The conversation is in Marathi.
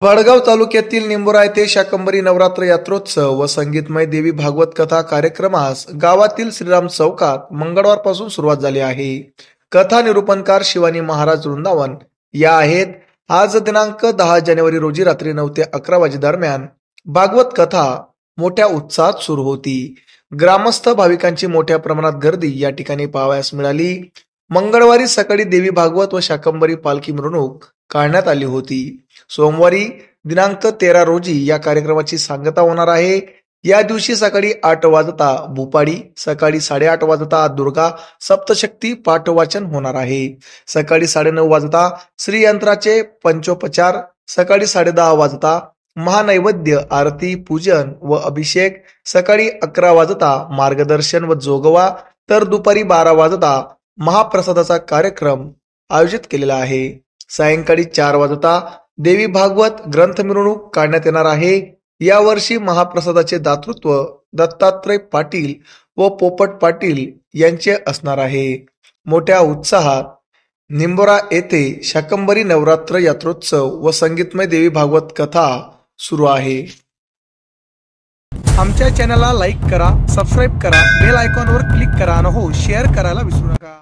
वडगाव तालुक्यातील निंबोरा येथे शाकंभरी नवरात्र यात्रोत्सव व संगीतमय देवी भागवत कथा कार्यक्रमास गावातील श्रीराम चौकात मंगळवारपासून सुरुवात झाली आहे। कथा निरूपणकार शिवानी महाराज वृंदावन या आहेत। आज दिनांक 10 जानेवारी रोजी रात्री 9 ते 11 वाजे दरम्यान भागवत कथा मोठ्या उत्साहात सुरू होती। ग्रामस्थ भाविकांची मोठ्या प्रमाणात गर्दी या ठिकाणी पाहावयास मिळाली। मंगळवारी सकाळी देवी भागवत व शाकंभरी पालखी मिरवणूक काढण्यात आली होती। सोमवारी दिनांक 13 रोजी या कार्यक्रमाची सांगता होणार आहे। या दिवशी सकाळी 8 वाजता भूपाडी, सकाळी 8:30 वाजता दुर्गा सप्तशक्ती पाठवाचन होणार आहे। सकाळी 9:30 वाजता श्रीयंत्राचे पंचोपचार, सकाळी 10:30 वाजता महानैवेद्य आरती पूजन व अभिषेक, सकाळी 11 वाजता मार्गदर्शन व जोगवा, तर दुपारी 12 वाजता महाप्रसादाचा कार्यक्रम आयोजित केलेला आहे। सायंकाळी 4 वाजता देवी भागवत ग्रंथ मिरवणूक काढण्यात येणार आहे। या वर्षी महाप्रसादाचे दातृत्व दत्तात्रय पाटील व पोपट पाटील यांचे असणार आहे। मोठ्या उत्साहात निंबोरा येथे शाकंभरी नवरात्र यात्रोत्सव व संगीतमय देवी भागवत कथा सुरू आहे। आमच्या चॅनलला लाईक करा, सबस्क्राईब करा, बेल आयकॉनवर क्लिक करा आणि शेअर करायला विसरू नका।